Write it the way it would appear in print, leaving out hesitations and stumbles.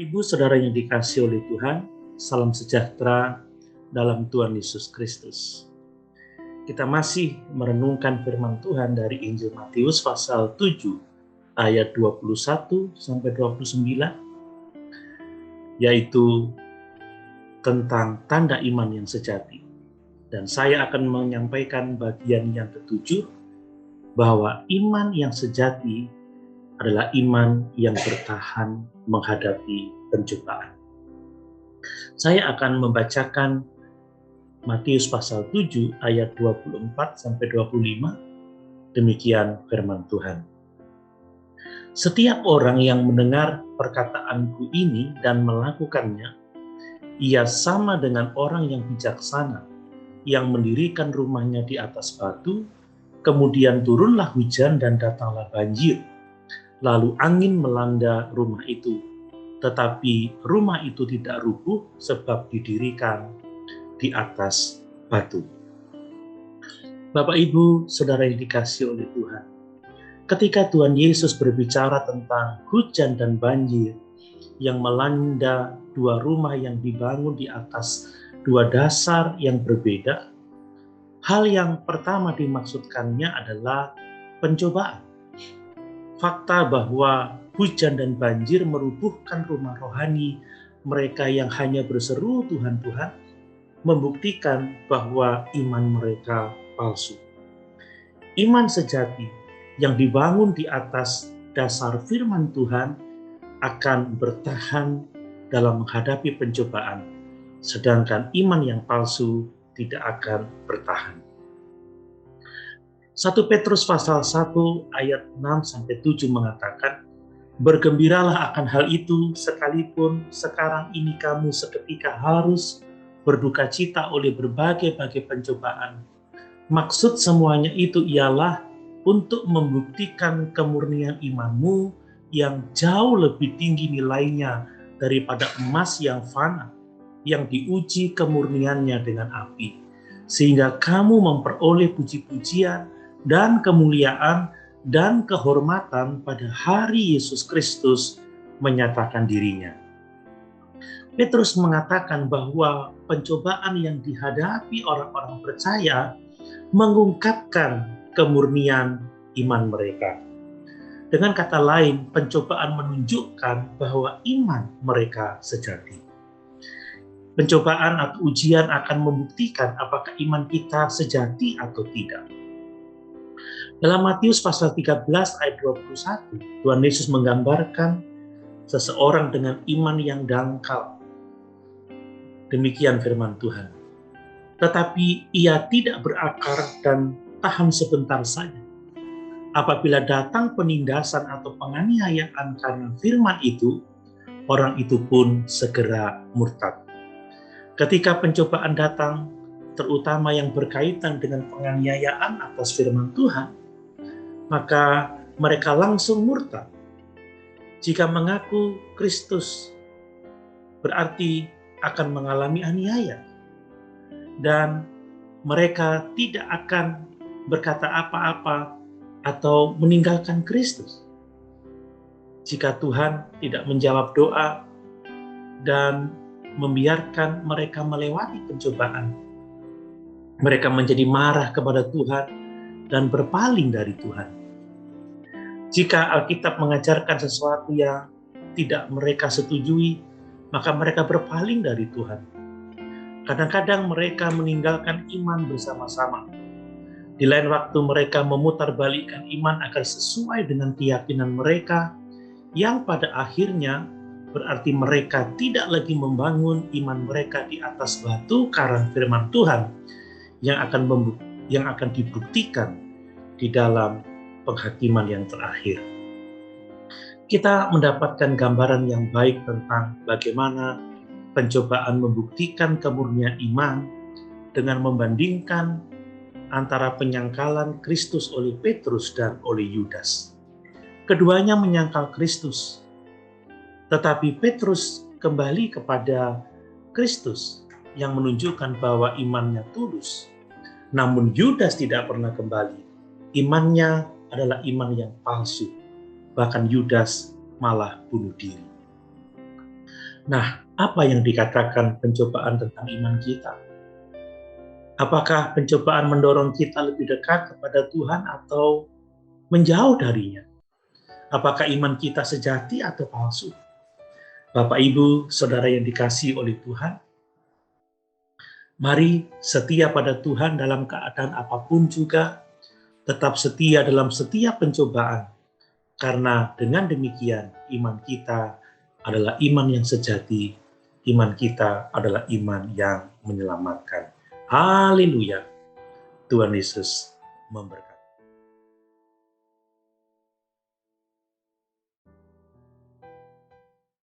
Ibu, Saudara yang dikasihi oleh Tuhan, salam sejahtera dalam Tuhan Yesus Kristus. Kita masih merenungkan firman Tuhan dari Injil Matius pasal 7 ayat 21 sampai 29, yaitu tentang tanda iman yang sejati. Dan saya akan menyampaikan bagian yang ketujuh, bahwa iman yang sejati adalah iman yang bertahan menghadapi pencobaan. Saya akan membacakan Matius pasal 7 ayat 24 sampai 25. Demikian firman Tuhan. Setiap orang yang mendengar perkataanku ini dan melakukannya, ia sama dengan orang yang bijaksana yang mendirikan rumahnya di atas batu, kemudian turunlah hujan dan datanglah banjir. Lalu angin melanda rumah itu, tetapi rumah itu tidak rubuh sebab didirikan di atas batu. Bapak, Ibu, Saudara yang dikasihi oleh Tuhan, ketika Tuhan Yesus berbicara tentang hujan dan banjir yang melanda dua rumah yang dibangun di atas dua dasar yang berbeda, hal yang pertama dimaksudkannya adalah pencobaan. Fakta bahwa hujan dan banjir merubuhkan rumah rohani mereka yang hanya berseru Tuhan, Tuhan, membuktikan bahwa iman mereka palsu. Iman sejati yang dibangun di atas dasar firman Tuhan akan bertahan dalam menghadapi pencobaan, sedangkan iman yang palsu tidak akan bertahan. 1 Petrus pasal 1 ayat 6-7 mengatakan, bergembiralah akan hal itu sekalipun sekarang ini kamu seketika harus berduka cita oleh berbagai-bagai pencobaan. Maksud semuanya itu ialah untuk membuktikan kemurnian imanmu yang jauh lebih tinggi nilainya daripada emas yang fana, yang diuji kemurniannya dengan api, sehingga kamu memperoleh puji-pujian dan kemuliaan dan kehormatan pada hari Yesus Kristus menyatakan dirinya. Petrus mengatakan bahwa pencobaan yang dihadapi orang-orang percaya mengungkapkan kemurnian iman mereka. Dengan kata lain, pencobaan menunjukkan bahwa iman mereka sejati. Pencobaan atau ujian akan membuktikan apakah iman kita sejati atau tidak. Dalam Matius pasal 13 ayat 21, Tuhan Yesus menggambarkan seseorang dengan iman yang dangkal. Demikian firman Tuhan. Tetapi ia tidak berakar dan tahan sebentar saja. Apabila datang penindasan atau penganiayaan karena firman itu, orang itu pun segera murtad. Ketika pencobaan datang, terutama yang berkaitan dengan penganiayaan atas firman Tuhan, maka mereka langsung murtad. Jika mengaku Kristus, berarti akan mengalami aniaya. Dan mereka tidak akan berkata apa-apa atau meninggalkan Kristus. Jika Tuhan tidak menjawab doa dan membiarkan mereka melewati pencobaan, mereka menjadi marah kepada Tuhan dan berpaling dari Tuhan. Jika Alkitab mengajarkan sesuatu yang tidak mereka setujui, maka mereka berpaling dari Tuhan. Kadang-kadang mereka meninggalkan iman bersama-sama. Di lain waktu mereka memutarbalikkan iman agar sesuai dengan keyakinan mereka, yang pada akhirnya berarti mereka tidak lagi membangun iman mereka di atas batu karang firman Tuhan yang akan dibuktikan di dalam penghakiman yang terakhir. Kita mendapatkan gambaran yang baik tentang bagaimana pencobaan membuktikan kemurnian iman dengan membandingkan antara penyangkalan Kristus oleh Petrus dan oleh Yudas. Keduanya menyangkal Kristus, tetapi Petrus kembali kepada Kristus yang menunjukkan bahwa imannya tulus. Namun Yudas tidak pernah kembali. Imannya adalah iman yang palsu. Bahkan Yudas malah bunuh diri. Nah, apa yang dikatakan pencobaan tentang iman kita? Apakah pencobaan mendorong kita lebih dekat kepada Tuhan atau menjauh darinya? Apakah iman kita sejati atau palsu? Bapak, Ibu, Saudara yang dikasihi oleh Tuhan, mari setia pada Tuhan dalam keadaan apapun juga, tetap setia dalam setiap pencobaan, karena dengan demikian iman kita adalah iman yang sejati, iman kita adalah iman yang menyelamatkan. Haleluya. Tuhan Yesus memberkati.